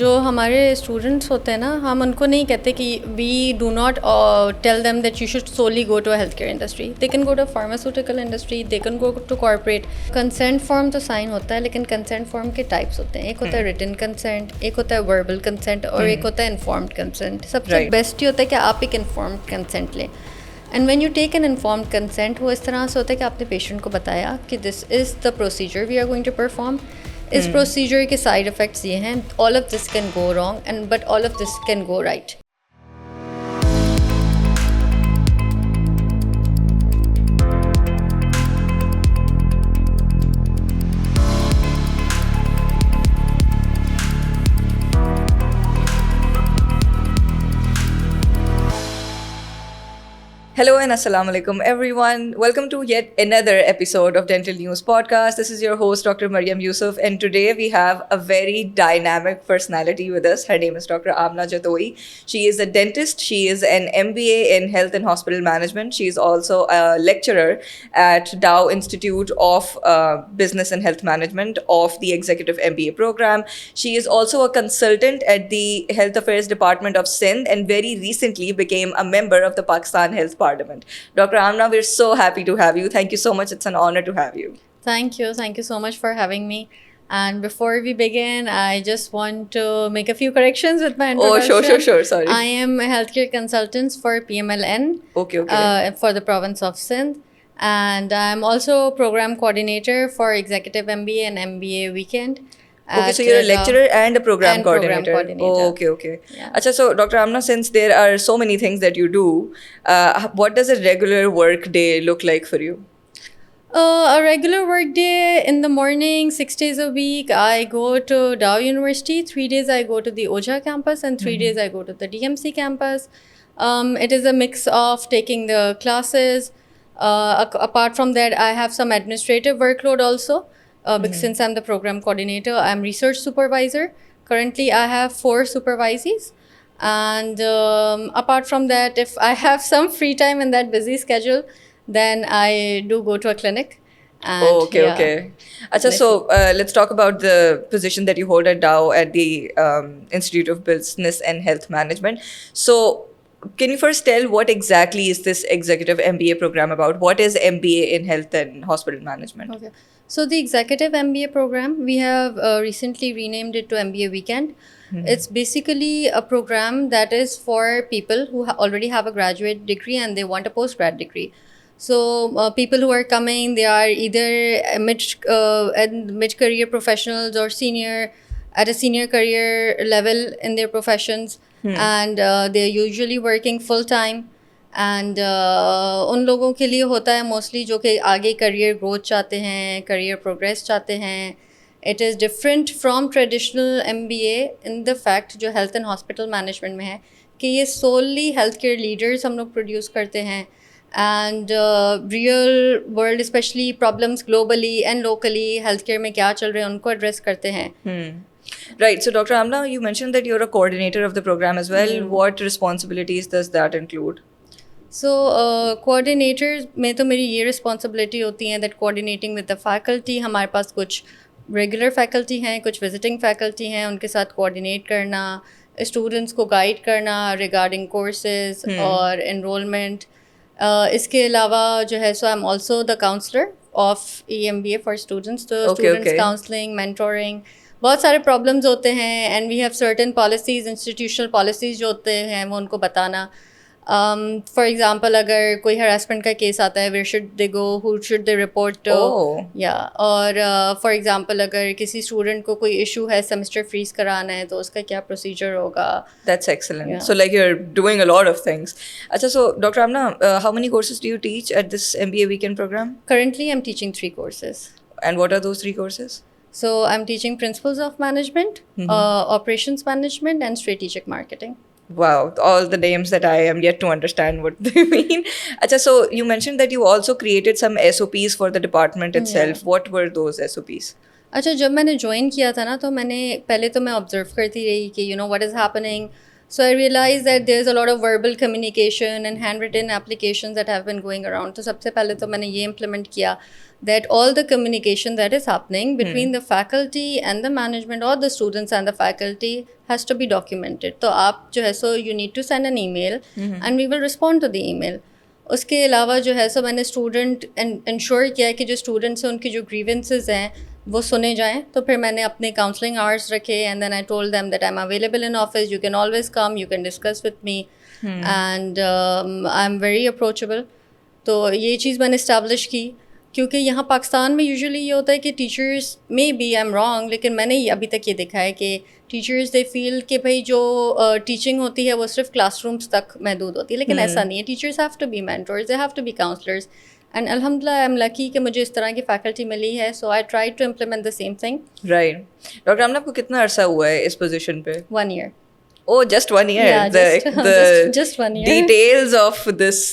जो हमारे स्टूडेंट्स होते हैं ना, हम उनको नहीं कहते कि we do not tell them that you should solely go to a health care industry. They can go to pharmaceutical industry, they can go to corporate. Consent form तो साइन होता है, लेकिन कंसेंट फॉर्म के types होते हैं. एक होता है रिटन कंसेंट, एक होता है वर्बल कंसेंट और एक होता है इन्फॉर्म्ड कंसेंट. सबसे बेस्ट ये होता है कि आप एक इन्फॉर्म्ड कंसेंट लें. And when you take an informed consent, वो इस तरह से होता है कि आपने पेशेंट को बताया कि this is the procedure we are going to perform. इस प्रोसीजर के साइड इफ़ेक्ट्स ये हैं. All of this can go wrong and but all of this can go right. Hello and assalamu alaikum everyone. Welcome to yet another episode of Dental News Podcast. This is your host Dr. Mariam Yusuf, and today we have a very dynamic personality with us. Her name is Dr. Amna Jatoi. She is a dentist. She is an MBA in Health and Hospital Management. She is also a lecturer at Dow Institute of Business and Health Management of the Executive MBA program. She is also a consultant at the Health Affairs Department of Sindh and very recently became a member of the Pakistan Health Parliament. Dr. Amna, we're so happy to have you. Thank you so much. It's an honor to have you. Thank you. Thank you so much for having me. And before we begin, I just want to make a few corrections with my introduction. Oh, sure. Sorry. I am a healthcare consultant for PMLN. Okay. For the province of Sindh. And I'm also program coordinator for Executive MBA and MBA Weekend. Okay, so you're a lecturer and a program coordinator. Coordinator. Oh, okay. Yeah. Acha, so Dr. Amna, since there are so many things that you do, what does a regular work day look like for you? A regular work day in the morning, 6 days a week, I go to Dow University. 3 days I go to the OJA campus and 3 days I go to the DMC campus. It is a mix of taking the classes. Apart from that, I have some administrative workload also. Because since I'm the program coordinator, I'm research supervisor. Currently, I have 4 supervisees. And apart from that, if I have some free time in that busy schedule, then I do go to a clinic. And, Okay. Acha, so let's talk about the position that you hold at Dow at the Institute of Business and Health Management. So, can you first tell what exactly is this Executive MBA program about? What is MBA in Health and Hospital Management? Okay. So the Executive MBA program, we have recently renamed it to MBA Weekend. It's basically a program that is for people who already have a graduate degree and they want a postgrad degree. So people who are coming, they are either mid-career professionals or at a senior career level in their professions. And they're usually working full-time. And उन लोगों के लिए होता है mostly जो कि आगे career growth चाहते हैं, करियर प्रोग्रेस चाहते हैं. It is different from traditional MBA in the fact जो हेल्थ एंड हॉस्पिटल मैनेजमेंट में है कि ये सोली हेल्थ केयर लीडर्स हम लोग प्रोड्यूस करते हैं. And real world specially problems globally and locally health care में क्या चल रहे हैं उनको एड्रेस करते हैं. Right. So, Dr. Amna, you mentioned that you're a coordinator of the program as well. What responsibilities does that include? So, coordinators में तो मेरी ये रिस्पॉन्सिबिलिटी होती है that coordinating with the faculty. हमारे पास कुछ रेगुलर फैकल्टी हैं, कुछ विजिटिंग फैकल्टी हैं, उनके साथ कोऑर्डिनेट करना, स्टूडेंट्स को गाइड करना रिगार्डिंग कोर्सेज और एनरोलमेंट. इसके अलावा जो है सो I am also the counsellor of EMBA for students. तो स्टूडेंट्स काउंसलिंग, मेंटोरिंग, बहुत सारे प्रॉब्लम्स होते हैं and we have certain policies, institutional policies जो होते हैं वो उनको बताना. फॉर एग्जांपल अगर कोई हरासमेंट का केस आता है, where should they go, who should they report. या और फॉर एग्जांपल अगर किसी स्टूडेंट को कोई इशू है, सेमेस्टर फ्रीज कराना है, तो उसका क्या प्रोसीजर होगा. That's excellent. So like you're doing a lot of things. Acha, so Dr. Amna, how many courses do you teach at this MBA Weekend program? Currently I'm teaching 3 courses. And what are those 3 courses? So I'm teaching Principles of Management, Operations Management and Strategic Marketing. Wow, all the names that I am yet to understand what they mean. Acha, so you mentioned that you also created some SOPs for the department itself. What were those SOPs? अच्छा, जब मैंने join किया था ना, तो मैंने पहले तो मैं ऑब्जर्व करती रही कि what is happening So I realized that there's a lot of verbal communication and handwritten applications that have been going around. तो सबसे पहले तो मैंने ये implement किया that all the communication that is happening between the faculty and the management or the students and the faculty has to be documented. तो आप जो है so you need to send an email and we will respond to the email. उसके अलावा जो है सो मैंने student ensure किया है कि जो स्टूडेंट्स हैं उनकी जो ग्रीवेंसेस हैं वो सुने जाएं. तो फिर मैंने अपने काउंसलिंग आवर्स रखे and then I told them that I am available in office, you can always come, you can discuss with me and I am very approachable. तो ये चीज़ मैंने इस्टेब्लिश की क्योंकि यहाँ पाकिस्तान में यूजुअली ये होता है कि टीचर्स में बी आई एम रॉन्ग, लेकिन मैंने अभी तक ये देखा है कि टीचर्स दे फील कि भाई जो टीचिंग होती है वो सिर्फ क्लासरूम्स तक महदूद होती है, लेकिन ऐसा नहीं है. Teachers have to be mentors, they have to be counsellors and अल्हम्दुलिल्लाह आई एम लकी कि मुझे इस तरह की फैकल्टी मिली है. सो I try to implement the same thing. Right. Doctor Amna, आपको कितना अरसा हुआ है इस पोजीशन पे? 1 year. Oh, just 1 year. Yeah, just 1 year. Details of this,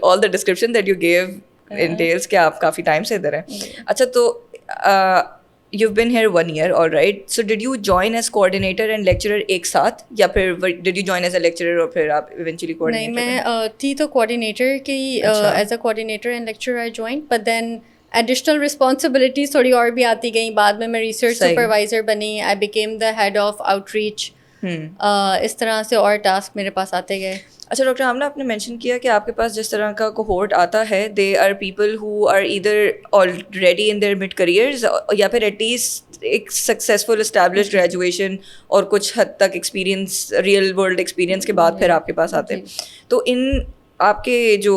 all the description that you gave entails कि आप काफ़ी टाइम से इधर हैं. अच्छा, तो you've been here 1 year, all right. So did you join as coordinator and lecturer एक साथ, या फिर did you join as a lecturer और फिर आप eventually coordinator? नहीं, मैं थी तो coordinator की as a coordinator and lecturer I joined, but then additional responsibilities थोड़ी और भी आती गई. बाद में मैं research supervisor बनी, I became the head of outreach. इस तरह से और टास्क मेरे पास आते गए. अच्छा डॉक्टर आमना, आपने मेंशन किया कि आपके पास जिस तरह का कोहोर्ट आता है, they are people who are either already in their mid careers या फिर एटलीस्ट एक सक्सेसफुल एस्टैब्लिश्ड ग्रेजुएशन और कुछ हद तक एक्सपीरियंस, रियल वर्ल्ड एक्सपीरियंस के बाद फिर आपके पास आते हैं. तो इन आपके जो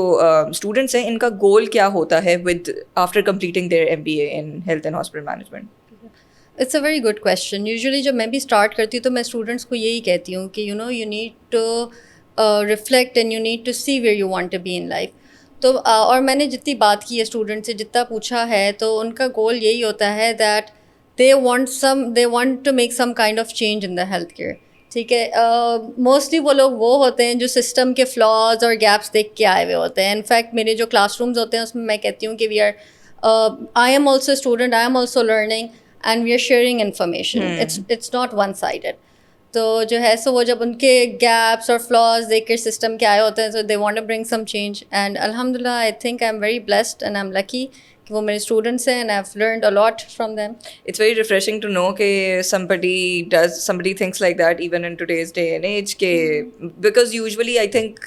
स्टूडेंट्स हैं, इनका गोल क्या होता है with after completing there MBA in health and hospital management? It's a very good question. Usually जब मैं भी स्टार्ट करती हूँ तो मैं स्टूडेंट्स को यही कहती हूँ कि you need to reflect and you need to see where you want to be in life. तो और मैंने जितनी बात की है स्टूडेंट से, जितना पूछा है, तो उनका गोल यही होता है that they want to make some kind of change in the health care. ठीक है, मोस्टली वो लोग वो होते हैं जो सिस्टम के फ्लॉज और गैप्स देख के आए हुए होते हैं. इनफैक्ट मेरे जो क्लासरूम्स होते हैं उसमें मैं कहती हूँ कि we are I am also student, I am also learning and we are sharing information. It's not one sided. तो जो है सो वो जब उनके गैप्स और फ्लॉज देख कर सिस्टम के आए होते हैं, so they want to bring some change. And अल्हम्दुलिल्लाह I think I am very blessed and I am lucky कि वो मेरे स्टूडेंट्स हैं and I have learned a lot from them. It's very refreshing to know कि somebody thinks like that even in today's day and age के because usually I think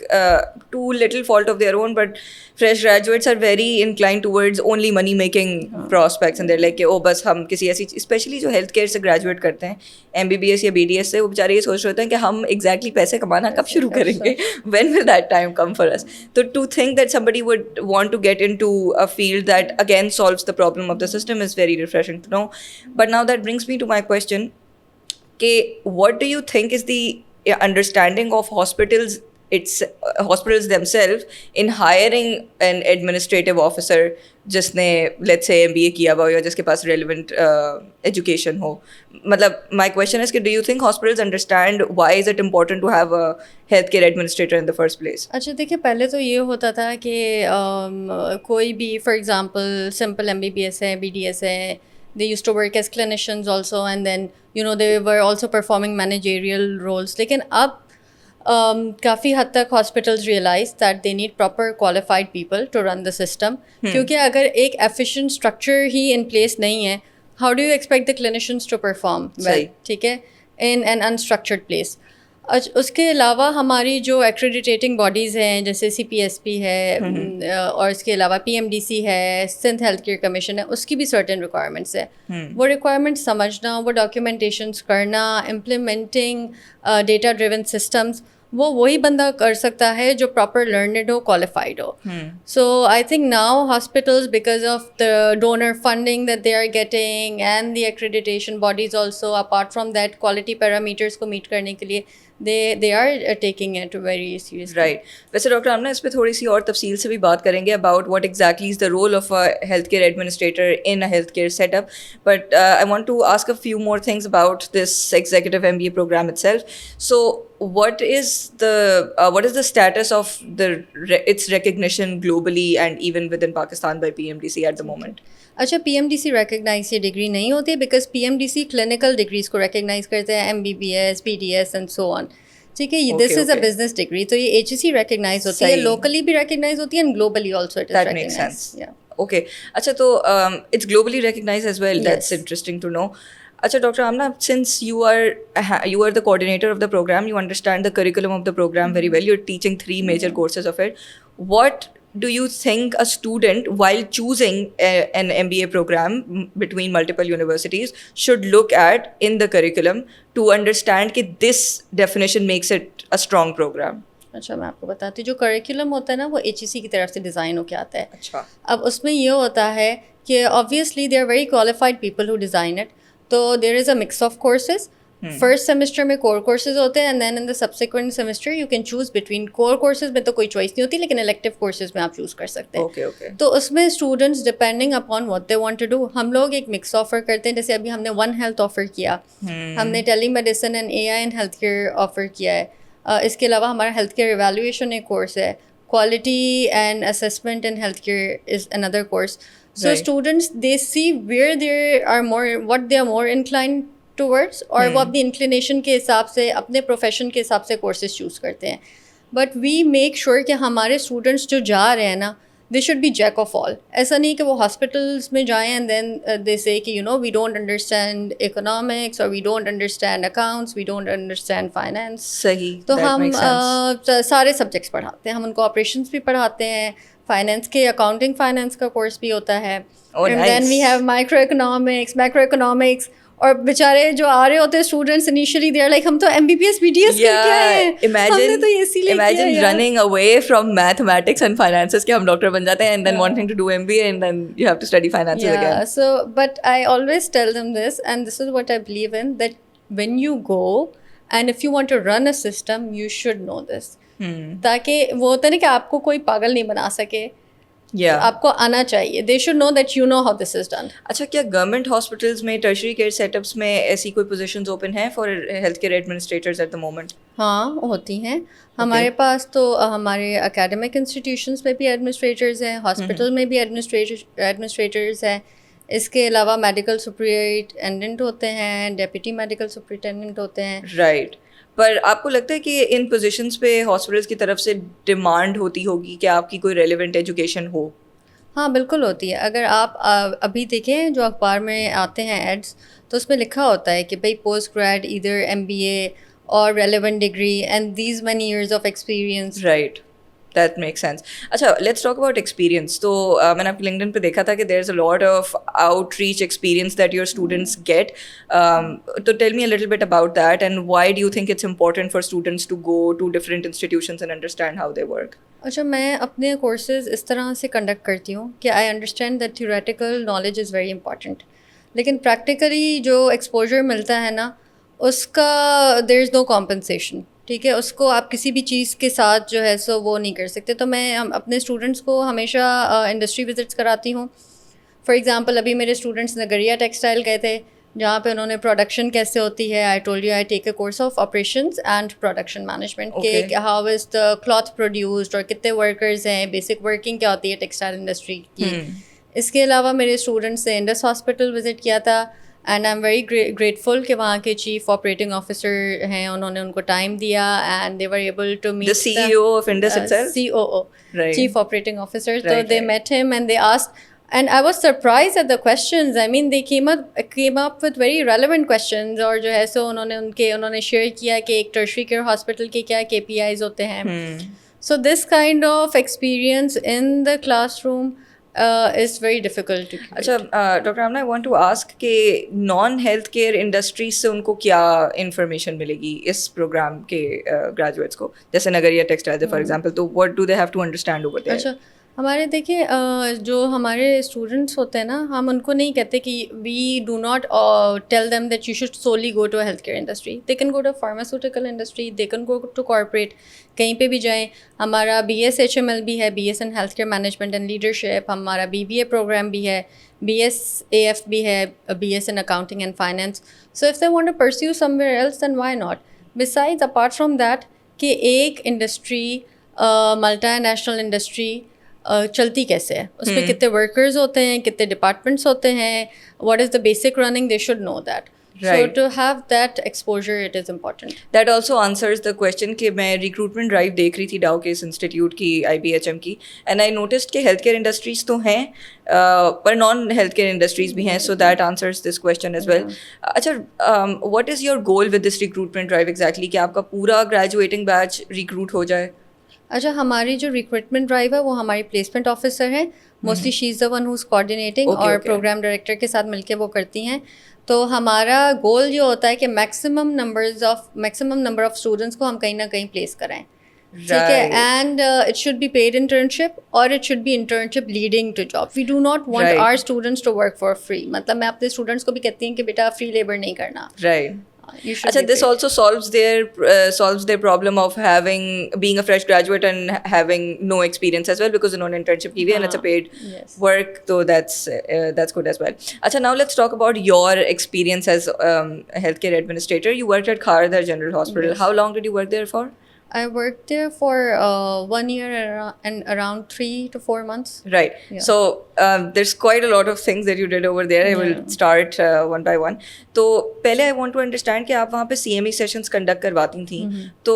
to little fault of their own, but fresh graduates are very inclined towards only money making prospects and they're like कि ओ बस हम किसी ऐसी, especially जो health care से graduate करते हैं MBBS या BDS से, वो बेचारे ये सोच रहे होते हैं कि हम exactly पैसे कमाना कब शुरू करेंगे, when will that time come for us. So to think that somebody would want to get into a field that again solves the problem of the system is very refreshing to know. But now that brings me to my question, what do you think is the understanding of hospitals themselves in hiring an administrative officer जिसने let's say MBA किया हुआ हो या जिसके पास relevant education हो? मतलब my question is कि do you think hospitals understand why is it important to have a healthcare administrator in the first place? अच्छा देखिए, पहले तो ये होता था कि कोई भी फॉर एग्जांपल सिंपल MBBS है, BDS है, they used to work as clinicians also and then they were also performing managerial roles. लेकिन अब काफ़ी हद तक hospitals realize that they need proper qualified people to run the system. क्योंकि अगर एक efficient structure he in place नहीं है, how do you expect the clinicians to perform well? ठीक है, in an unstructured place. उसके अलावा हमारी जो accrediting bodies हैं जैसे CPSP है और इसके अलावा PMDC है, सिंध हेल्थ केयर कमीशन है, उसकी भी certain requirements है. वो requirements समझना, वो documentations करना, implementing data driven systems, वो वही बंदा कर सकता है जो proper learned हो, qualified हो. So I think now hospitals, because of the donor funding that they are getting and the accreditation bodies also, apart from that quality parameters को meet करने के लिए they are taking it very seriously. Right. वैसे doctor आमना, इस पे थोड़ी सी और तफसील से भी बात करेंगे about what exactly is the role of a healthcare administrator in a healthcare setup. But I want to ask a few more things about this executive MBA program itself. So what is the status of its recognition globally and even within Pakistan by PMDC at the moment? अच्छा, PMDC recognise ये degree नहीं होती because PMDC clinical degrees को recognise करते हैं, MBBS, BDS and so on. ठीक है, this is a business degree, तो ये HEC रिकग्नाइज होती है, लोकली भी रिकग्नाइज होती है and globally also it is recognised. Okay. अच्छा, तो it's globally recognized as well. That's interesting to know. अच्छा, Dr. Amna, since you are the coordinator of the program, you understand the curriculum of the program very well. You're teaching 3 major courses of it. What do you think a student, while choosing an MBA program between multiple universities, should look at in the curriculum to understand that this definition makes it a strong program? अच्छा, मैं आपको बताती हूँ, जो curriculum होता है ना वो HEC की तरफ से डिज़ाइन होके आता है. अच्छा. अब उसमें ये होता है कि obviously they are very qualified people who design it, तो there is a mix of courses. First semester में कोर कोर्सेज होते हैं and then in the subsequent semester you can choose between core courses में तो कोई choice नहीं होती, लेकिन इलेक्टिव कोर्सेज में आप चूज़ कर सकते हैं. Okay. तो उसमें students depending upon what they want to do, हम लोग एक मिक्स ऑफर करते हैं. जैसे अभी हमने वन हेल्थ ऑफर किया, हमने telemedicine and AI in health care offer किया है. इसके अलावा हमारा हेल्थ केयर एवेल्यूएशन एक कोर्स है, quality and assessment in health care is another course. So students they see where there are more what they are more inclined towards, और वो अपनी इंक्लिनेशन के हिसाब से अपने प्रोफेशन के हिसाब से कोर्सेज चूज़ करते हैं. बट वी मेक श्योर कि हमारे स्टूडेंट्स जो जा रहे हैं ना, they should be jack of all. ऐसा नहीं कि वो हॉस्पिटल्स में जाएं एंड देन दे से कि वी डोंट अंडरस्टैंड इकोनॉमिक्स और we don't understand accounts, we don't understand finance. सही. तो हम सारे सब्जेक्ट्स पढ़ाते हैं. हम उनको ऑपरेशंस भी पढ़ाते हैं, फाइनेंस के अकाउंटिंग फाइनेंस का कोर्स भी होता है, and then we have microeconomics, macroeconomics. और बेचारे जो आ रहे होते हैं students initially they are like हम तो MBBS BDS करके आए हैं, हमने तो ये इसीलिए किया. Imagine running away from mathematics and finances कि हम डॉक्टर बन जाते हैं and then wanting to do MBA and then you have to study finances again. So but I always tell them this, and this is what I believe in, that when you go and if you want to run a system you should know this. ताकि वो होता है ना कि आपको कोई पागल नहीं बना सके. आपको आना चाहिए. They should know that you know how this is done. अच्छा, क्या गवर्नमेंट हॉस्पिटल्स में, टर्शरी केयर सेटअप्स में ऐसी कोई पोजीशंस ओपन है for health care administrators at the moment? हाँ, होती हैं. हमारे पास तो हमारे एकेडमिक इंस्टीट्यूशंस में भी एडमिनिस्ट्रेटर्स हैं, हॉस्पिटल में भी एडमिनिस्ट्रेटर्स हैं. इसके अलावा मेडिकल सुपरिटेंडेंट होते हैं, डेप्यूटी मेडिकल सुपरिटेंडेंट होते हैं. राइट. पर आपको लगता है कि इन पोजीशंस पे हॉस्पिटल्स की तरफ से डिमांड होती होगी कि आपकी कोई रेलेवेंट एजुकेशन हो? हाँ, बिल्कुल होती है. अगर आप अभी देखें जो अखबार में आते हैं एड्स, तो उसमें लिखा होता है कि भाई पोस्ट ग्रेड ईदर MBA और relevant degree and these many years of experience. Right. That makes sense. अच्छा, let's talk about experience. तो मैंने आपके LinkedIn पे देखा था कि there's a lot of outreach experience that your students get. तो tell me a little bit about that and why do you think it's important for students to go to different institutions and understand how they work? अच्छा, मैं अपने courses इस तरह से conduct करती हूँ कि I understand that theoretical knowledge is very important. लेकिन practically जो exposure मिलता है ना, उसका there is no compensation. ठीक है, उसको आप किसी भी चीज़ के साथ जो है सो वो नहीं कर सकते. तो मैं अपने स्टूडेंट्स को हमेशा इंडस्ट्री विजिट्स कराती हूँ. फॉर एग्जांपल अभी मेरे स्टूडेंट्स नगरिया टेक्सटाइल गए थे, जहाँ पे उन्होंने प्रोडक्शन कैसे होती है. I told you I take a course of operations and production management के how is the cloth produced और कितने वर्कर्स हैं, बेसिक वर्किंग क्या होती है टेक्सटाइल इंडस्ट्री की. इसके अलावा मेरे स्टूडेंट्स ने इंडस हॉस्पिटल विज़िट किया था and I am very grateful कि वहाँ के चीफ ऑपरेटिंग ऑफिसर हैं, उन्होंने उनको टाइम दिया and they were able to meet the CEO of Indus itself, COO, right. Chief Operating Officer. So they met him and they asked, and I was surprised at the questions. I mean, they came up with very relevant questions. और जो है सो उन्होंने share किया कि एक tertiary care hospital के क्या KPIs होते हैं. So this kind of experience in the classroom is very difficult to create. अच्छा, doctor Amna, I want to ask कि नॉन हेल्थ केयर इंडस्ट्री से उनको क्या इन्फॉर्मेशन मिलेगी इस प्रोग्राम के ग्रेजुएट्स को, जैसे नगरिया टेक्सटाइल फॉर एग्जांपल, तो what do they have to understand over there? अच्छा, हमारे देखिए जो हमारे स्टूडेंट्स होते हैं ना, हम उनको नहीं कहते कि we do not tell them that you should solely go to a health care industry. They can go to pharmaceutical industry, they can go to corporate, कहीं पे भी जाएं. हमारा BS HML भी है, BS in health care management and leadership. हमारा BBA programme भी है, BS AF भी है, BS in accounting and finance. So if they want to pursue somewhere else then why not. Besides apart from that कि एक industry multi-national industry चलती कैसे है, उसमें कितने वर्कर्स होते हैं, कितने डिपार्टमेंट्स होते हैं, what is the basic running, they should know that. So to have that exposure, it is important. That also answers the question कि मैं recruitment drive देख रही थी डाउ केस इंस्टीट्यूट की IBHM की, and I noticed कि healthcare industries तो हैं पर non healthcare industries भी हैं, so that answers this question as well. अच्छा, what is your goal with this recruitment drive exactly, कि आपका पूरा graduating batch recruit हो जाए? अच्छा, हमारी जो रिक्रूटमेंट ड्राइव है वो हमारी प्लेसमेंट ऑफिसर है, mostly she is the one who is coordinating, और प्रोग्राम डायरेक्टर के साथ मिलके वो करती हैं. तो हमारा गोल ये होता है कि मैक्सिमम नंबर ऑफ स्टूडेंट्स को हम कहीं ना कहीं प्लेस कराएं. ठीक है, and it should be paid internship, और it should be internship leading to job. We do not want our students to work for free. मतलब मैं अपने स्टूडेंट्स को भी कहती हूँ कि बेटा फ्री लेबर नहीं करना. Right. Achha, this also solves their problem of being a fresh graduate and having no experience as well, because उन्होंने internship की हुई and it's a paid work, so that's good as well. Achha, now let's talk about your experience as a healthcare administrator. You worked at Kharadar General Hospital. Yes. How long did you work there for? I worked there for 1 year and around 3 to 4 months. Right. Yeah. So there's quite a lot of things that you did over there. I will start one by one. तो पहले I want to understand कि आप वहाँ पे CME sessions conduct करवाती थी. तो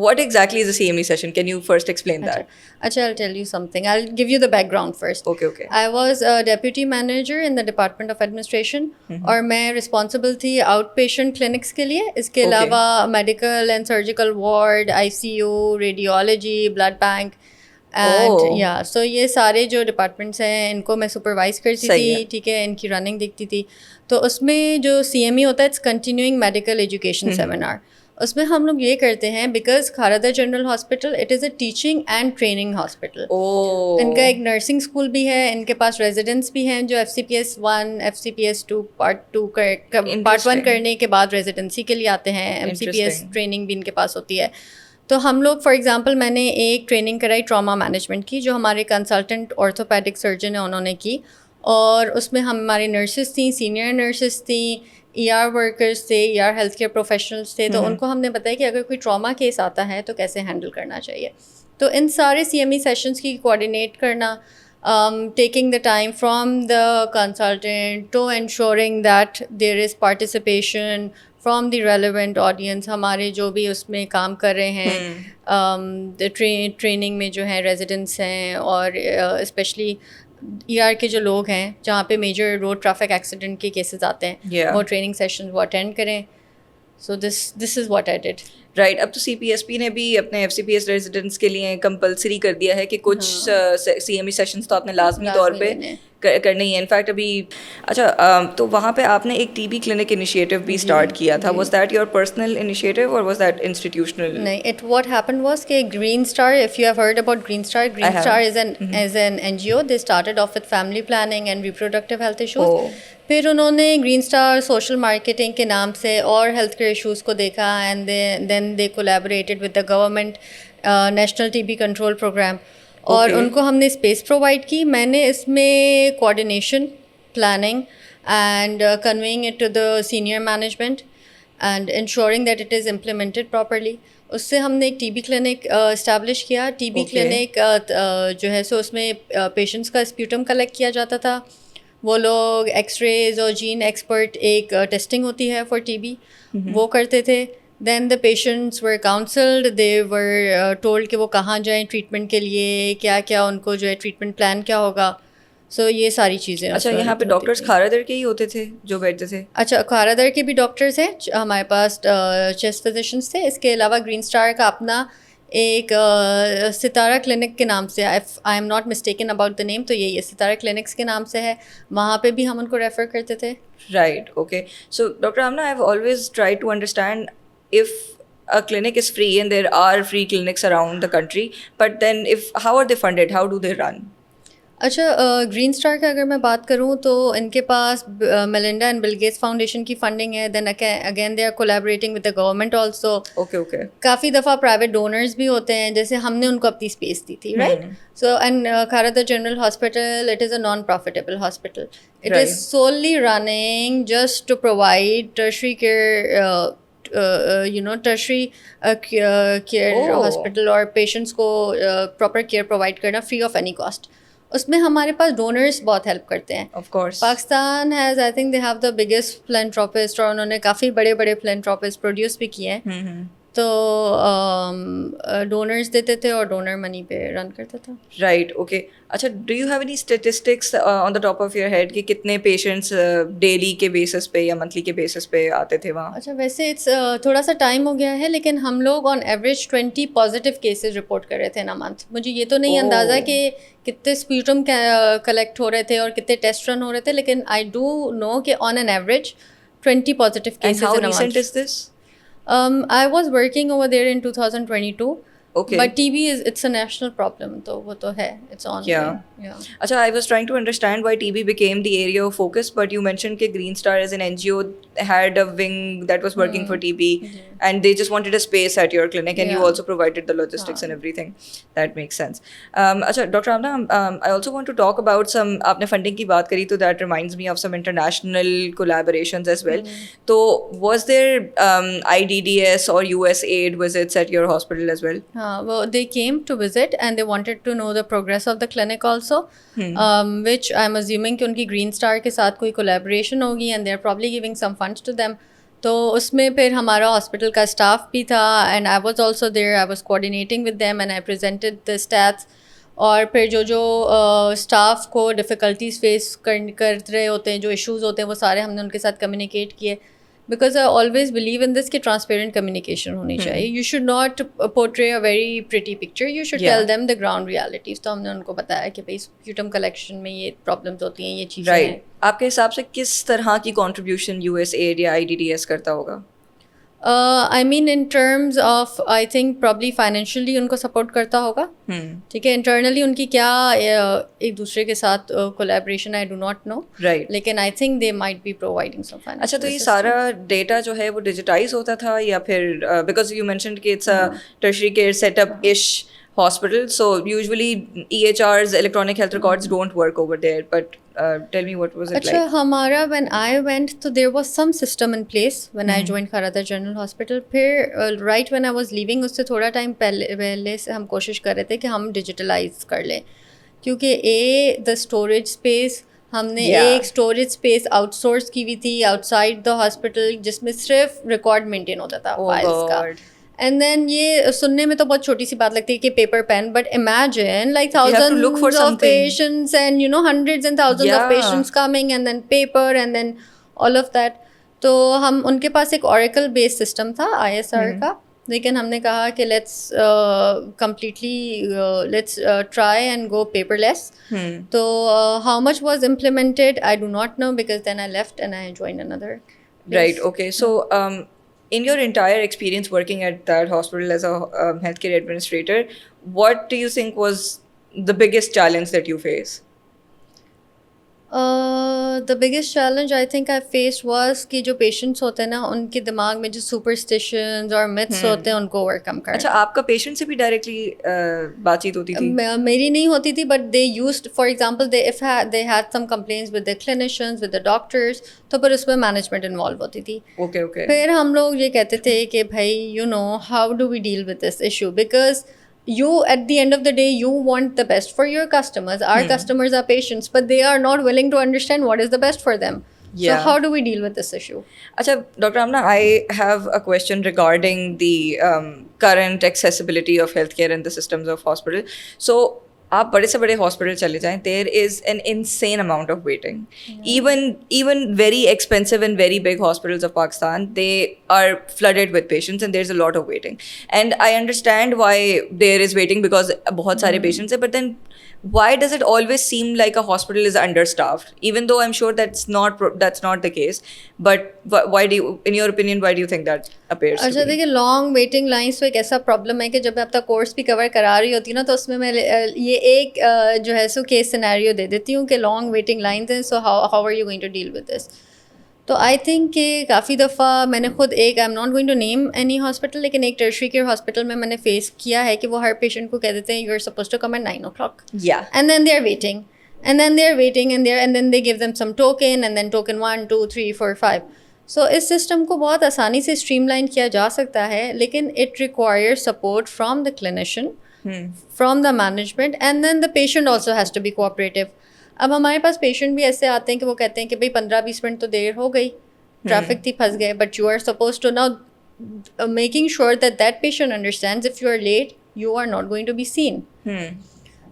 what exactly is a CME session? Can you first explain that? Achha, I'll tell you something. I'll give you the background first. Okay. I was a deputy manager in the Department of Administration, और मैं responsible थी outpatient clinics के लिए. इसके अलावा medical and surgical ward, ICU, radiology, blood bank, and so ये सारे जो departments हैं इनको मैं supervise करती थी. ठीक है, इनकी running देखती थी. तो उसमें जो CME होता है, it's continuing medical education seminar. उसमें हम लोग ये करते हैं, because Kharda general hospital it is a teaching and training hospital. इनका एक नर्सिंग स्कूल भी है, इनके पास रेजिडेंट्स भी हैं जो FCPS 1, FCPS 2 पार्ट 1 करने के बाद रेजिडेंसी के लिए आते हैं. MCPS ट्रेनिंग भी इनके पास होती है. तो हम लोग फॉर एग्जांपल मैंने एक ट्रेनिंग कराई ट्रॉमा मैनेजमेंट की, जो हमारे कंसल्टेंट ऑर्थोपैडिक सर्जन है उन्होंने की, और उसमें हमारी नर्सेस थी, सीनियर नर्सेस थी, ER वर्कर्स थे, ER हेल्थ केयर प्रोफेशनल्स थे. तो उनको हमने बताया कि अगर कोई ट्रॉमा केस आता है तो कैसे हैंडल करना चाहिए. तो इन सारे CME सेशंस की कोऑर्डिनेट करना, taking the time from the consultant to ensuring that there is participation from the relevant audience. हमारे जो भी उसमें काम कर रहे हैं ट्रेनिंग में जो हैं रेजिडेंट्स हैं, और स्पेशली ER के जो लोग हैं जहाँ पे मेजर रोड ट्रैफिक एक्सीडेंट के केसेस आते हैं, वो ट्रेनिंग सेशन वो अटेंड करें. So this is what I did. Right. अब तो CPSP ने भी अपने FCPS रेजिडेंट्स के लिए कंपलसरी कर दिया है कि कुछ CME सेशंस तो आपने लाजमी तौर पे करनी है. इनफैक्ट अभी अच्छा, तो वहाँ पे आपने एक TB क्लिनिक इनिशिएटिव भी स्टार्ट किया था. Was that your personal initiative और वाज दैट इंस्टीट्यूशनल? नहीं, इट व्हाट हैपेंड वाज कि green star, if you have heard about green star is an NGO. They started off with family planning and reproductive health issues. फिर उन्होंने green star social marketing के नाम से और health care issues को देखा, and then they collaborated with the government national TB control programme, और उनको हमने स्पेस प्रोवाइड की. मैंने इसमें coordination, planning and conveying it to the senior management and ensuring that it is implemented properly. उससे हमने एक TB क्लिनिक इस्टेब्लिश किया. TB क्लिनिक जो है सो उसमें पेशेंट्स का स्प्यूटम कलेक्ट किया जाता था. वो लोग एक्सरेज और जीन एक्सपर्ट, एक टेस्टिंग होती है फॉर TB, वो करते थे. Then the patients were counselled, they were told कि वो कहाँ जाएं ट्रीटमेंट के लिए, क्या क्या उनको जो है ट्रीटमेंट प्लान क्या होगा. सो ये सारी चीज़ें. अच्छा, यहाँ पे डॉक्टर्स खारादर के ही होते थे जो बैठते थे? अच्छा, खारादर के भी डॉक्टर्स हैं हमारे पास, चेस्ट फिजिशियंस थे. इसके अलावा ग्रीन स्टार का अपना एक सितारा क्लिनिक के नाम से, आई am not mistaken about the name, तो ये सितारा क्लिनिक्स के नाम से है. वहाँ पे भी हम उनको रेफ़र करते थे. Right. Okay. So doctor Amna, I have always try to understand if a clinic is free, and there are free clinics around the country, but then how are they funded? How do they run? अच्छा, green star का अगर मैं बात करूँ तो इनके पास Melinda and Bill Gates foundation की फंडिंग है. Then again they are collaborating with the government also. Okay. काफ़ी दफ़ा प्राइवेट डोनर्स भी होते हैं, जैसे हमने उनको अपनी स्पेस दी थी. Right. So and Kharadar general hospital, it is a non profitable hospital. It is solely running just to provide tertiary care, tertiary care hospital, और पेशेंट्स को प्रॉपर केयर प्रोवाइड करना फ्री ऑफ एनी कॉस्ट. उसमें हमारे पास donors बहुत help करते हैं. Of course. Pakistan has, I think they have the biggest philanthropist, और उन्होंने काफ़ी बड़े बड़े फिलैंथ्रोपिस्ट प्रोड्यूस भी किए हैं. तो डोनर्स देते थे और डोनर मनी पे रन करता था. Right, okay. अच्छा, do you have any statistics on the top of your head कि कितने पेशेंट्स डेली के बेसिस पे या मंथली के बेसिस पे आते थे वहाँ? अच्छा, वैसे इट्स थोड़ा सा टाइम हो गया है, लेकिन हम लोग on average 20 positive cases report कर रहे थे ना मंथ. मुझे ये तो नहीं अंदाज़ा कि कितने स्प्यूटम कलेक्ट हो रहे थे और कितने टेस्ट रन हो रहे थे, लेकिन आई डू नो कि on an average 20 positive cases in a month. How recent is this? I was working over there in 2022. Okay. But TB it's a national problem, तो वो तो है, it's on. Yeah. अच्छा, I was trying to understand why TB became the area of focus, but you mentioned कि Green Star as an NGO had a wing that was working for TB, and they just wanted a space at your clinic, and you also provided the logistics and everything. That makes sense. अच्छा, Dr. Amna, I also want to talk about some, आपने funding की बात करी, तो that reminds me of some international collaborations as well. तो was there IDDS or USAID visits at your hospital as well? Well, they came to visit and they wanted to know the progress of the clinic also, which I'm assuming कि उनकी Green Star के साथ कोई collaboration होगी, and they're probably giving some funds to them. तो उसमें फिर हमारा हॉस्पिटल का स्टाफ भी था, and I was also there. I was coordinating with them and I presented the stats. और फिर जो स्टाफ को डिफ़िकल्टीज फेस कर रहे होते हैं, जो इश्यूज़ होते हैं, वो सारे हमने उनके साथ कम्युनिकेट किए. Because I always believe in this कि ट्रांसपेरेंट कम्युनिकेशन होनी चाहिए. You should not portray a very pretty picture, you should tell them the ground realities. तो हमने उनको बताया कि भाई स्प्यूटम कलेक्शन में ये प्रॉब्लम्स होती हैं, ये चीज़ें हैं. आपके हिसाब से किस तरह की कॉन्ट्रीब्यूशन USAID या IDDS करता होगा? I mean in terms of, I think probably financially उनको सपोर्ट करता होगा. ठीक है, इंटरनली उनकी क्या एक दूसरे के साथ collaboration, I do not know. Right. लेकिन I think they might be providing some financial. अच्छा, तो ये सारा डेटा जो है वो डिजिटाइज होता था या फिर बिकॉज यू मेंशन्ड कि it's a tertiary care setup इश hospital, so usually EHRs, electronic health records, don't work over there, but tell me, what was it अच्छा, like? हमारा when I went, तो there was some system in place when I joined Kharada General Hospital. फिर right when I was leaving, उससे थोड़ा time पहले से हम कोशिश कर रहे थे कि हम डिजिटलाइज कर लें, क्योंकि द स्टोरेज स्पेस हमने एक स्टोरेज स्पेस आउटसोर्स की हुई थी आउटसाइड द हॉस्पिटल, जिसमें सिर्फ रिकॉर्ड मेंटेन होता था फाइल्स का. एंड देन ये सुनने में तो बहुत छोटी सी बात लगती है कि paper pen, but imagine like thousands of patients and hundreds and thousands of patients coming, and then paper and then all of that. तो हम उनके पास एक Oracle based सिस्टम था ISR का, लेकिन हमने कहा कि let's try and go paperless. तो how much was implemented, I do not know, because then I left and I joined another place. Right, okay. So in your entire experience working at that hospital as a healthcare administrator, what do you think was the biggest challenge that you face? The biggest challenge I think I faced was कि जो patients होते हैं ना, उनके दिमाग में जो superstitions और myths होते हैं, उनको overcome करना. अच्छा, आपका patient से भी directly बातचीत होती थी? मेरी नहीं होती थी, but they used, for example, if they had some complaints with the clinicians, with the doctors, तो फिर उसमें management involved होती थी. Okay, okay. फिर हम लोग ये कहते थे कि भाई how do we deal with this issue, because you, at the end of the day, you want the best for your customers. Our customers are patients, but they are not willing to understand what is the best for them. So how do we deal with this issue? Acha, Dr. Amna, I have a question regarding the current accessibility of healthcare in the systems of hospital. So आप बड़े से बड़े hospital चले जाएं, there is an insane amount of waiting. Even very expensive and very big hospitals of Pakistan, they are flooded with patients and there's a lot of waiting. And I understand why there is waiting, because बहुत सारे patients हैं, but then why does it always seem like a hospital is understaffed, even though I'm sure that's not the case? But why do you, in your opinion, why do you think that appears? अच्छा, देखिए, long waiting lines तो एक ऐसा problem है कि जब मैं अपना कोर्स भी कवर करा रही होती हूँ ना, तो उसमें मैं ये एक जो है सो केस सिनेरियो दे देती हूँ कि लॉन्ग वेटिंग लाइन्स हैं, so how are you going to deal with this. तो आई थिंक कि काफ़ी दफ़ा मैंने खुद I am not going to name any hospital, लेकिन एक टर्शरी केयर हॉस्पिटल में मैंने फेस किया है कि वो हर पेशेंट को कह देते हैं you are suppose to come at 9 o'clock. And then they are waiting and then they give them some token, and then token 1 2 3 4 5. सो इस सिस्टम को बहुत आसानी से स्ट्रीमलाइन किया जा सकता है, लेकिन it requires support from the clinician from the management, and then the patient also has to be cooperative. अब हमारे पास पेशेंट भी ऐसे आते हैं कि वो कहते हैं कि भाई 15-20 मिनट तो देर हो गई, ट्रैफिक थी, फंस गए, but you are suppose to now making sure that that patient understands if you are late you are not going to be seen.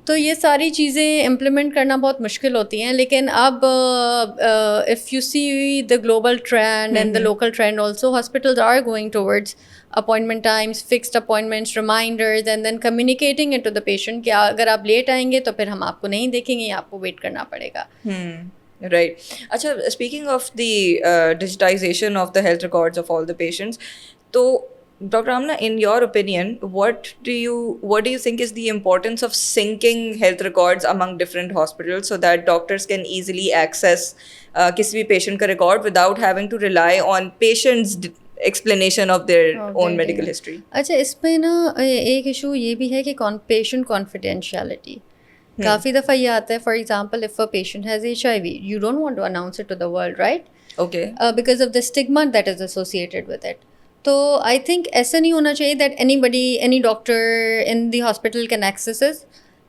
तो ये सारी चीज़ें इम्प्लीमेंट करना बहुत मुश्किल होती हैं. लेकिन अब if you see the global trend and the local trend also, hospitals are going towards appointment times, fixed appointments, reminders, and then communicating it to the patient कि अगर आप लेट आएंगे तो फिर हम आपको नहीं देखेंगे, आपको वेट करना पड़ेगा. Right. Acha, speaking of the digitization of the health records of all the patients, so Dr. Amna, in your opinion, what do you think is the importance of syncing health records among different hospitals so that doctors can easily access किसी भी patient का record without having to rely on patients' explanation of their own medical history? अच्छा, इसमें ना एक issue ये भी है कि पेशेंट कॉन्फिडेंशियलिटी. काफ़ी दफ़ा ये आता है, for example if a patient has HIV, you don't want to announce it to the world, right? Okay. Because of the stigma that is associated with it. तो आई थिंक ऐसा नहीं होना चाहिए that any doctor in the hospital can access it.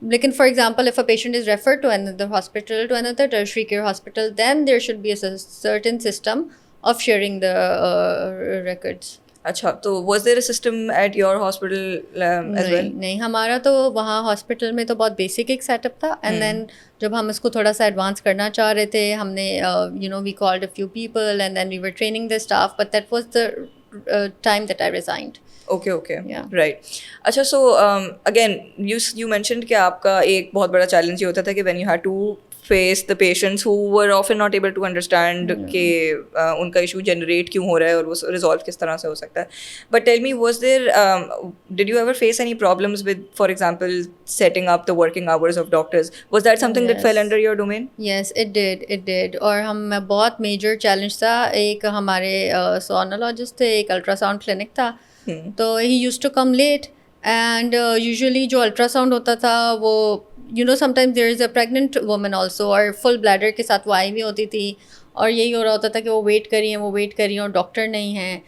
लेकिन for example if a patient is referred to another hospital, to another tertiary care hospital, then there should be a certain system of sharing the records. अच्छा, तो was there a system at your hospital as well? नहीं, हमारा तो वहाँ hospital में तो बहुत basic एक सेटअप था, एंड देन जब हम इसको थोड़ा सा एडवांस करना चाह रहे थे, हमने we called a few people and then we were training the staff, but that was the time that I resigned. Okay. Yeah. Right. अच्छा, so again you mentioned कि आपका एक बहुत बड़ा challenge ये होता था कि when you had to face the patients who were often not able to understand कि उनका issue generate क्यों हो रहा है और वो resolve किस तरह से हो सकता है. But tell me, was there did you ever face any problems with, for example, setting up the working hours of doctors? Was that something that fell under your domain? Yes, it did. और हम बहुत major challenge था. एक हमारे sonologist थे, एक ultrasound clinic था, तो he used to come late, and usually जो ultrasound होता था वो sometimes there is a pregnant woman also, और full bladder के साथ वो आई भी होती थी, और यही हो रहा होता था कि वो वेट करी हैं और डॉक्टर नहीं हैं.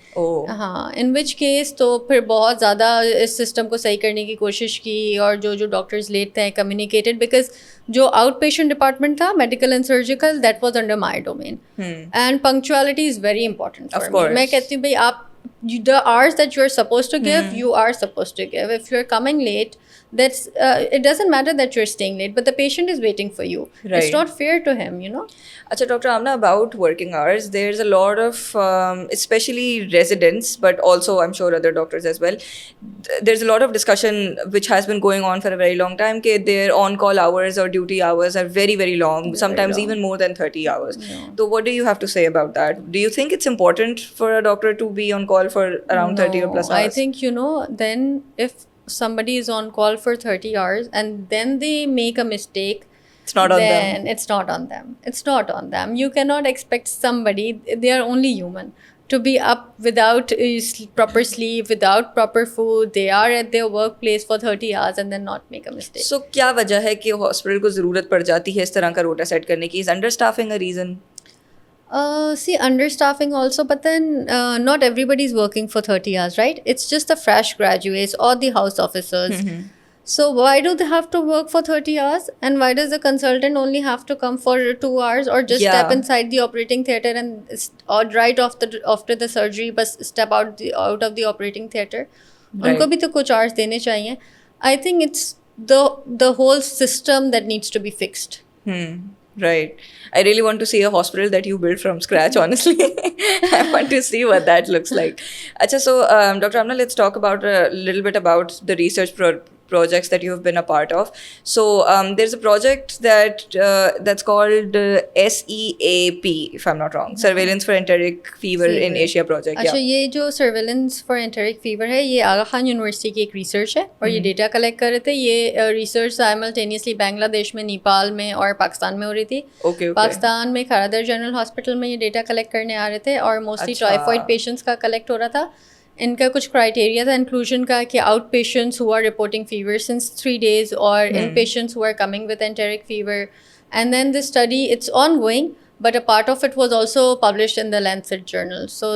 हाँ, इन विच केस तो फिर बहुत ज़्यादा इस सिस्टम को सही करने की कोशिश की, और जो डॉक्टर्स लेट थे कम्युनिकेटेड, बिकॉज जो आउट पेशेंट डिपार्टमेंट था, medical and surgical, that was under my domain, and punctuality is very important for me. मैं कहती हूँ भाई, आप the hours that you're supposed to give, you are supposed to give. If you're coming late, that's it doesn't matter that you're staying late, but the patient is waiting for you. Right. It's not fair to him, Achha, Dr. Amna, about working hours, there's a lot of especially residents, but also I'm sure other doctors as well, there's a lot of discussion which has been going on for a very long time that their on-call hours or duty hours are very, very long, sometimes even more than 30 hours. So what do you have to say about that? Do you think it's important for a doctor to be on call for around 30 or plus hours? I think, then if somebody is on call for 30 hours and then they make a mistake, it's not on them. Then it's not on them. It's not on them. You cannot expect somebody, they are only human, to be up without proper sleep, without proper food. They are at their workplace for 30 hours and then not make a mistake. So क्या वजह है कि hospital को ज़रूरत पड़ जाती है इस तरह का रोटा सेट करने की? Is understaffing a reason? See, understaffing also, but then not everybody is working for 30 hours, right? It's just the fresh graduates or the house officers. So why do they have to work for 30 hours? And why does the consultant only have to come for 2 hours, or just step inside the operating theatre and or right after the surgery, but step out of the operating theatre? उनको भी तो कुछ hours देने चाहिए. I think it's the whole system that needs to be fixed. Right. I really want to see a hospital that you built from scratch, honestly. I want to see what that looks like. Achha, so Dr. Amna, let's talk about a little bit about the research projects that you have been a part of. So there's a project that's called SEAP, if I'm not wrong, Surveillance for Enteric Fever in Asia project. अच्छा, ये जो Surveillance for Enteric Fever है, ये आगा Khan university की एक research है, और ये डेटा कलेक्ट कर रहे थे. ये रिसर्च साइमल्टेनियसली बांग्लादेश में, नेपाल में और पाकिस्तान में हो रही थी. पाकिस्तान में खारादर जनरल हॉस्पिटल में ये डेटा कलेक्ट करने आ रहे थे, और मोस्टली टाइफाइड पेशेंट्स का कलेक्ट हो रहा था. इनका कुछ क्राइटेरिया था इंक्लूजन का कि outpatients who are reporting fever since 3 days, और inpatients who are coming with enteric fever. And then this study, it's ongoing, but a part of it was also published in the Lancet journal. So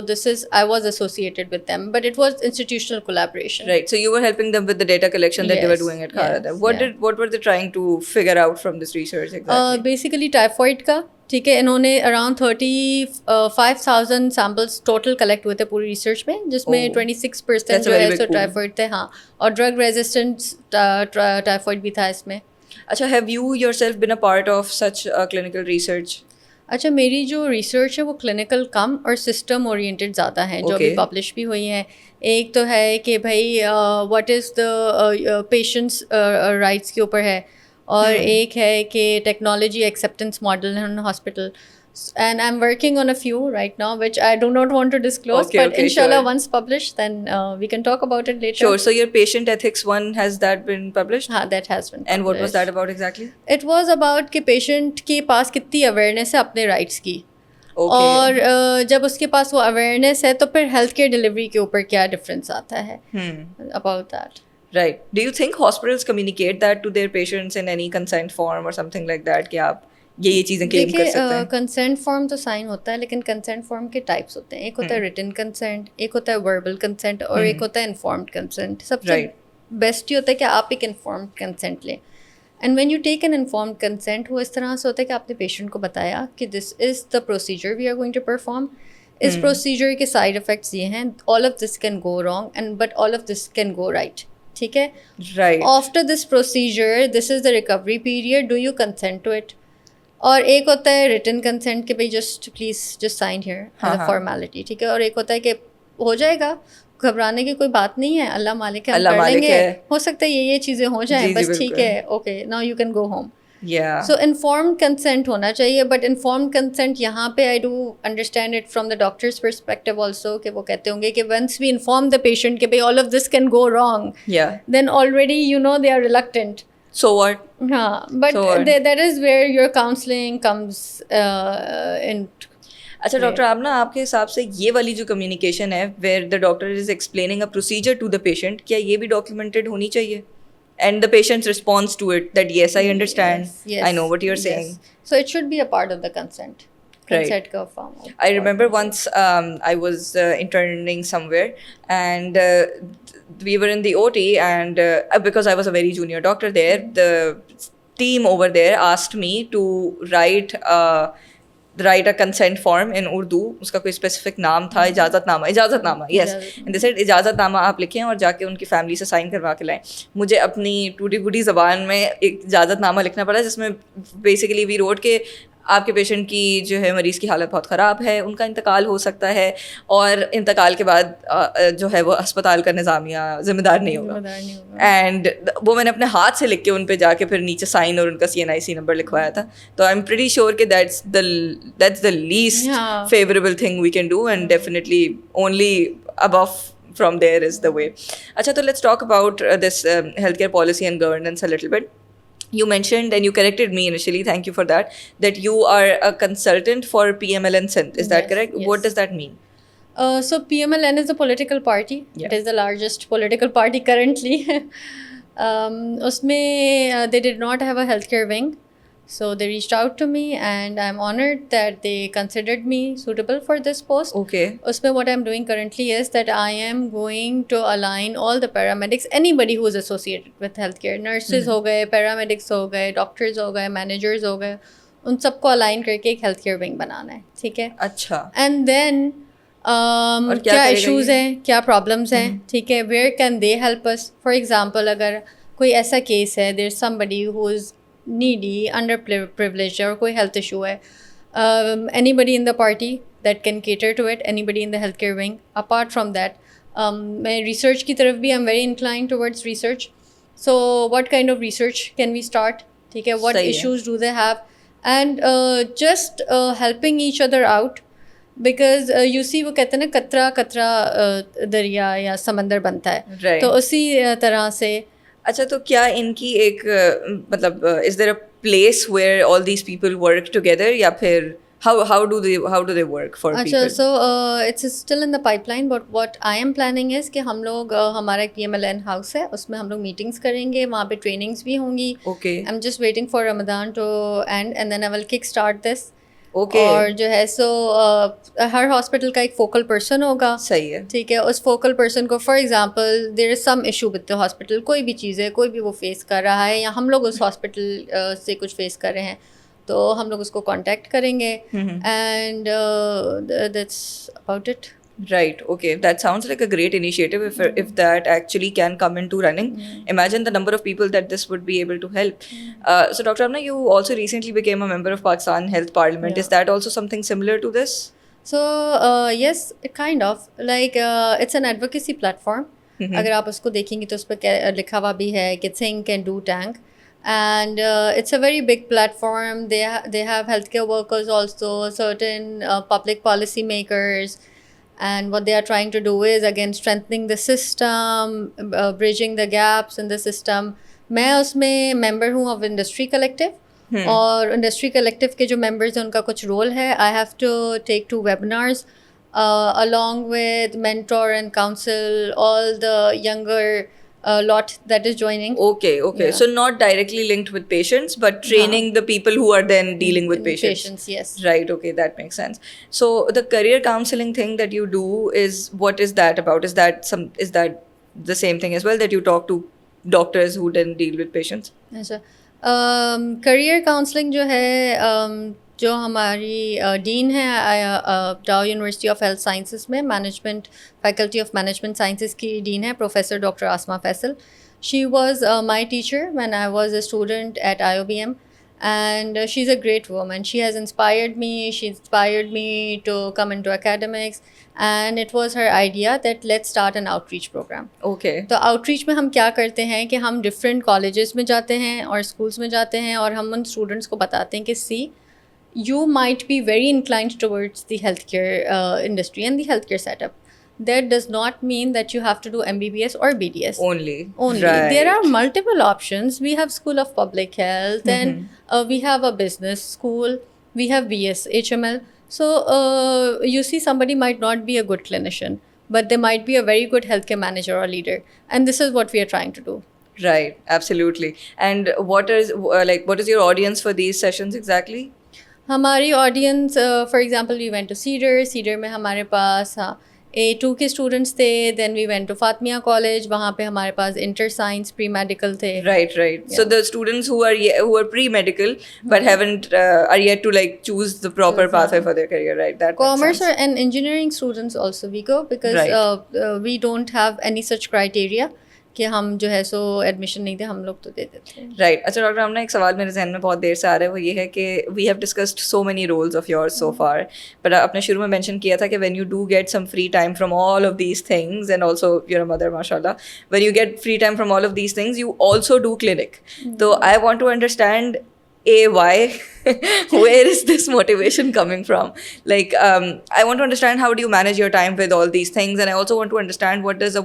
I was associated with them, but it was institutional collaboration. Right. So you were helping them with the data collection that they were Yes, doing at Kharada. yes, What were they trying to figure out from this research exactly? Basically typhoid का, ठीक है, इन्होंने around 35,000 samples total collect हुए थे पूरी research में, जिसमें 26% That's a जो very है big सो pool. टाइफॉइड थे, हाँ, और ड्रग रेजिस्टेंट टाइफॉइड भी था इसमें. अच्छा, have you yourself been a part of such clinical research? अच्छा, मेरी जो रिसर्च है वो क्लिनिकल कम और सिस्टम ओरिएंटेड ज़्यादा है, जो अभी Okay. पब्लिश भी हुई है. एक तो है कि भाई what is the patients rights के ऊपर है, और एक है कि टेक्नोलॉजी एक्सेप्टेंस मॉडल है hospital. And I'm working on a few right now, which I do not want to disclose. Okay, but okay, inshallah, sure. once published, then we can talk about it later. Sure. So your patient ethics one, has that been published? हाँ, that has been. And what was published. that about exactly? It was about कि patient के पास कितनी awareness है अपने rights की. Okay. और जब उसके पास वो अवेयरनेस है तो फिर हेल्थ केयर डिलीवरी के ऊपर क्या डिफरेंस आता है about that. Right. Do you think hospitals communicate that to their patients in any consent form or something like that कि आप ये चीज़ें क्लेम कर सकते हैं? कंसेंट फॉर्म तो साइन होता है, लेकिन कंसेंट फॉर्म के टाइप्स होते हैं. एक होता है रिटन कंसेंट, एक होता है वर्बल कंसेंट, और एक होता है इन्फॉर्म्ड कंसेंट. सबसे बेस्ट ये होता है कि आप एक इन्फॉर्म्ड कंसेंट लें. And when you take an informed consent, वो इस तरह से होता है कि आपने पेशेंट को बताया कि this is the procedure we are going to perform. इस प्रोसीजर के साइड इफ़ेक्ट्स ये हैं, all of this can go wrong and but all of this can go right. ठीक है, Right. After this procedure this is the recovery period, do you consent to it. और एक होता है written consent कि भाई just please just sign here as a formality. ठीक है, और एक होता है कि हो जाएगा, घबराने की कोई बात नहीं है, अल्लाह मालिक है, हम कर लेंगे, हो सकता है ये चीज़ें हो जाएं, बस ठीक है, okay now you can go home. Yeah. So informed consent होना चाहिए. बट इन्फॉर्म्ड कंसेंट यहाँ पे I do understand it from the doctor's perspective also, कि वो कहते होंगे कि once we inform the patient कि भाई all of this can go wrong, Yeah. Then already you know they are reluctant. So what? हाँ, but So what? that is where your counseling comes in. अच्छा doctor, आप ना आपके हिसाब से ये वाली जो कम्युनिकेशन है where the doctor is explaining a procedure to the patient, क्या ये भी डॉक्यूमेंटेड होनी चाहिए? And the patient's response to it, that yes, I understand, Yes, I know what you're saying. So it should be a part of the consent. Consent ka form. I remember once I was interning somewhere, and we were in the OT, and because I was a very junior doctor there, the team over there asked me to write a consent form in Urdu. उसका कोई specific नाम था, इजाज़तनामा, yes. And they said इजाज़तनामा आप लिखें और जाके उनकी family से साइन करवा के लाएं. मुझे अपनी टूटी फूटी ज़बान में एक इजाज़तनामा लिखना पड़ा, जिसमें बेसिकली वी रोट के आपके पेशेंट की जो है मरीज़ की हालत बहुत ख़राब है, उनका इंतकाल हो सकता है, और इंतकाल के बाद जो है वो अस्पताल का निज़ामिया ज़िम्मेदार नहीं होगा. एंड वो मैंने अपने हाथ से लिख के उन पे जाके फिर नीचे साइन और उनका CNIC नंबर लिखवाया था. तो आई एम प्रीटी श्योर कि that's the least favourable thing we can do, and definitely only above from there is the way. Acha, so let's talk about this healthcare policy and governance a little bit. You mentioned, and you corrected me initially, thank you for that, that you are a consultant for PMLN Sindh. Is that correct? Yes. What does that mean? So PMLN is a political party. Yeah. It is the largest political party currently. Usme they did not have a healthcare wing. So they reached out to me, and I'm honored that they considered me suitable for this post. Okay. Usme what I'm doing currently is that I am going to align all the paramedics, anybody who is associated with healthcare, nurses हो गए, paramedics हो गए, doctors हो गए, managers हो गए, उन सबको align करके एक healthcare wing बनाना है, ठीक है? अच्छा. And then क्या issues हैं, क्या problems हैं, ठीक है? Where can they help us? For example, अगर कोई ऐसा case है, there's somebody who is needy, underprivileged, or कोई health issue है, anybody in the party that can cater to it, anybody in the healthcare wing. Apart from that, मैं research की तरफ भी I'm very inclined towards research. So what kind of research can we start? ठीक है, what issues do they have? And just helping each other out, because you see वो कहते हैं ना कतरा कतरा दरिया या समंदर बनता है, Right. तो उसी तरह से. अच्छा, तो क्या इनकी एक मतलब is there a place where all these people work together, या फिर how do they work for अच्छा, people? so it's still in the pipeline, but what I am planning is कि हम लोग हमारा एक PMLN हाउस है, उसमें हम लोग मीटिंग्स करेंगे, वहाँ पे ट्रेनिंग्स भी होंगी. Okay. I'm just waiting for Ramadan to end, and then I will kick start this. Okay. और जो है सो हर हॉस्पिटल का एक फोकल पर्सन होगा, सही है. ठीक है. उस फोकल पर्सन को for example there is some issue with the hospital, कोई भी चीज़ है, कोई भी वो फेस कर रहा है या हम लोग उस हॉस्पिटल से कुछ फेस कर रहे हैं, तो हम लोग उसको कांटेक्ट करेंगे and that's about it. Right. Okay. That sounds like a great initiative if that actually can come into running. Imagine the number of people that this would be able to help. So, Dr. Amna, you also recently became a member of Pakistan Health Parliament. Yeah. Is that also something similar to this? So yes, kind of like it's an advocacy platform. अगर आप उसको देखेंगे तो उस पर लिखा हुआ भी है कि think and do tank. And it's a very big platform. They have healthcare workers also, certain public policy makers. And what they are trying to do is again strengthening the system, bridging the gaps in the system. मैं उसमें member हूँ of Industry Collective. और Industry Collective के जो members हैं उनका कुछ role है. I have to take 2 webinars along with mentor and counsel all the younger lot that is joining. Okay. Yeah. So not directly linked with patients, but training the people who are then dealing with patients. Patients, yes. Right. Okay, that makes sense. So the career counseling thing that you do what is that about? Is that the same thing as well, that you talk to doctors who then deal with patients? अच्छा. Career counselling जो है जो हमारी dean है डाउ university of health sciences में management faculty of management sciences की dean है professor doctor Asma Faisal. She was my teacher when I was a student at IOBM. And she's a great woman. She has inspired me. She inspired me to come into academics. And it was her idea that let's start an outreach program. Okay. तो outreach में हम क्या करते हैं कि हम different colleges में जाते हैं और schools में जाते हैं और हम उन students को बताते हैं कि see, you might be very inclined towards the healthcare industry and the healthcare setup. That does not mean that you have to do MBBS or BDS. Only. Right. There are multiple options. We have School of Public Health and we have a business school. We have BS, HML. So you see somebody might not be a good clinician, but they might be a very good healthcare manager or leader. And this is what we are trying to do. Right. Absolutely. And what is your audience for these sessions exactly? हमारी audience, for example, we went to Cedar में हमारे पास A2 के students थे. Then we went to Fatimiya college, वहाँ पे हमारे पास inter science pre medical थे. Right. So the students who are pre-medical but haven't are yet to like choose the proper pathway for their career, right? That Commerce and engineering students also we go because we don't have any such criteria कि हम जो है सो admission नहीं दे, हम लोग तो दे देते हैं. राइट. अच्छा डॉक्टर, हमने एक सवाल मेरे जहन में बहुत देर से आ रहा है, वो ये है कि we have discussed so many roles of yours so far, but आपने शुरू में मेंशन किया था कि when you do get some free time from all of these things and also your uh mother माशाल्लाह, when you get free time from all of these things you also do clinic. तो I want to understand why where is this motivation coming from? Like I want to understand how do you manage your time with all these things, and I also want to understand what does the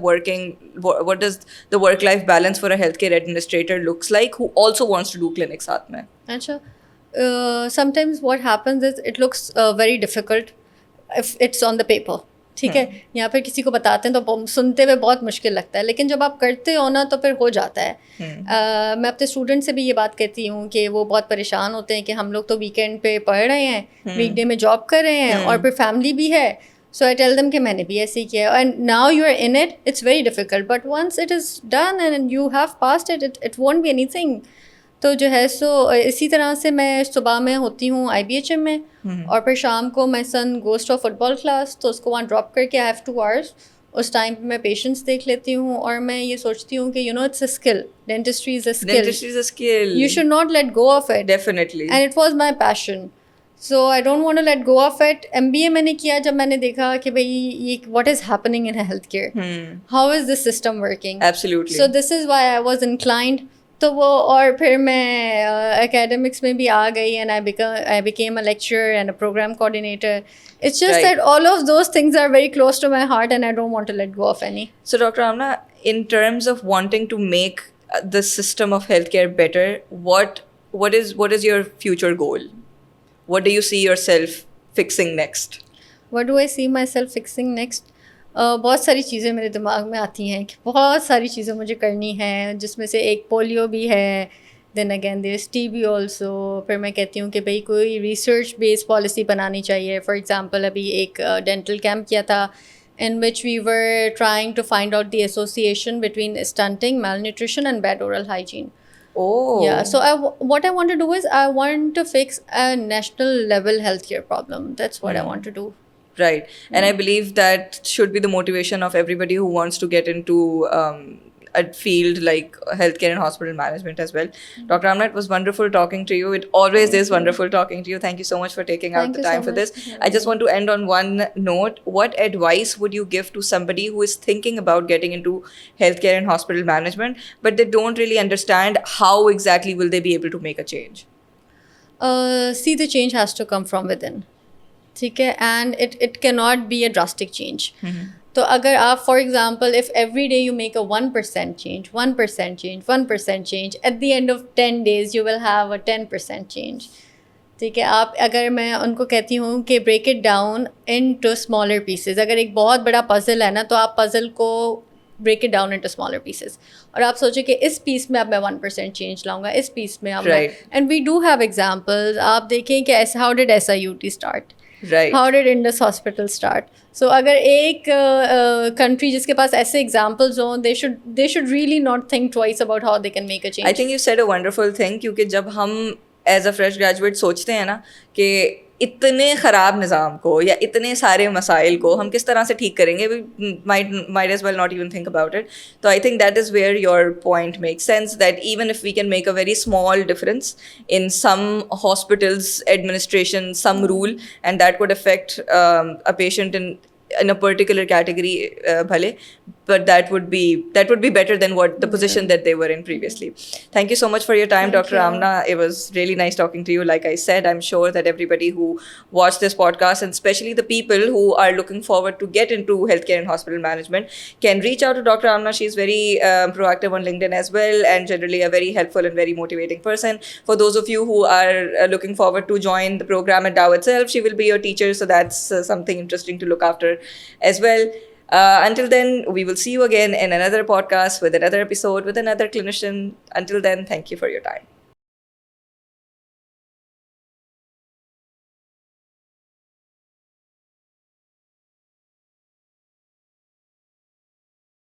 work life balance for a healthcare administrator looks like who also wants to do clinics साथ में. अच्छा. Sometimes what happens is it looks very difficult if it's on the paper. ठीक है, यहाँ पर किसी को बताते हैं तो सुनते हुए बहुत मुश्किल लगता है, लेकिन जब आप करते हो ना तो फिर हो जाता है. मैं अपने स्टूडेंट से भी ये बात कहती हूँ कि वो बहुत परेशान होते हैं कि हम लोग तो वीकेंड पे पढ़ रहे हैं, वीकडे में जॉब कर रहे हैं और फिर फैमिली भी है. सो आई टेल देम कि मैंने भी ऐसे ही किया है and now you are in it. It's very difficult but once it is done and you have passed it won't be anything. तो जो है सो इसी तरह से मैं सुबह में होती हूँ IBHM में और फिर शाम को मैं सन गोज़ टू फुटबॉल क्लास, तो उसको वहाँ ड्रॉप करके आई हैव 2 hours. उस टाइम पे मैं पेशेंट्स देख लेती हूँ और मैं ये सोचती हूँ कि it's a skill. Dentistry is a skill. You should not let go of it. Definitely. And it was my passion. So I don't want to let go of it. MBA मैंने किया जब मैंने देखा कि भाई ये what is happening in healthcare. How is this system working? Absolutely. So this is why I was inclined. तो वो और फिर मैं academics में भी आ गई and I became a lecturer and a program coordinator. It's just that all of those things are very close to my heart and I don't want to let go of any. So Dr. Amna, in terms of wanting to make the system of healthcare better, what is your future goal? What do you see yourself fixing next? What do I see myself fixing next? बहुत सारी चीज़ें मेरे दिमाग में आती हैं कि बहुत सारी चीज़ें मुझे करनी हैं, जिसमें से एक पोलियो भी है, then again there is TB also. फिर मैं कहती हूँ कि भाई कोई रिसर्च बेस्ड पॉलिसी बनानी चाहिए. फॉर एग्जांपल अभी एक डेंटल कैंप किया था in which we were trying to find out the association between stunting, malnutrition and bad oral hygiene. Oh. Yeah, so what I want to do is I want to fix a national level healthcare problem. That's what I want to do. Right. And I believe that should be the motivation of everybody who wants to get into a field like healthcare and hospital management as well. Dr. Amna, it was wonderful talking to you. It always is wonderful talking to you. Thank you so much for taking out Thank the you so time for much. this. I just want to end on one note. What advice would you give to somebody who is thinking about getting into healthcare and hospital management, but they don't really understand how exactly will they be able to make a change? See, the change has to come from within. ठीक है, and it cannot be a drastic change. तो अगर आप for example if every day you make a 1% change, 1% change, 1% change, at the end of 10 days you will have a 10% change. ठीक है, आप अगर मैं उनको कहती हूँ कि break it down in to smaller pieces. अगर एक बहुत बड़ा पजल है ना, तो आप पजल को break it down into smaller pieces और आप सोचें कि इस पीस में अब मैं 1% चेंज लाऊंगा, इस पीस में अब मैं. And we do have examples. आप देखें कि how did SIUT start, Right. How did Indus Hospital start? So अगर एक country जिसके पास ऐसे examples हों, they should really not think twice about how they can make a change. I think you said a wonderful thing क्योंकि जब हम as a fresh graduate सोचते हैं ना कि इतने ख़राब निज़ाम को या इतने सारे मसाइल को हम किस तरह से ठीक करेंगे, we might as well not even think about it. So I think that is where your point makes sense, that even if we can make a very small difference in some hospitals administration, some rule, and that could affect a patient in a particular category bhale, but that would be better than what the position that they were in previously. Thank you so much for your time. Thank Dr. you. Amna, it was really nice talking to you. Like I said, I'm sure that everybody who watched this podcast, and especially the people who are looking forward to get into healthcare and hospital management, can reach out to Dr. Amna. She's very proactive on LinkedIn as well, and generally a very helpful and very motivating person. For those of you who are looking forward to join the program at Dow itself, she will be your teacher, so that's something interesting to look after as well. Until then, we will see you again in another podcast with another episode with another clinician. Until then, thank you for your time.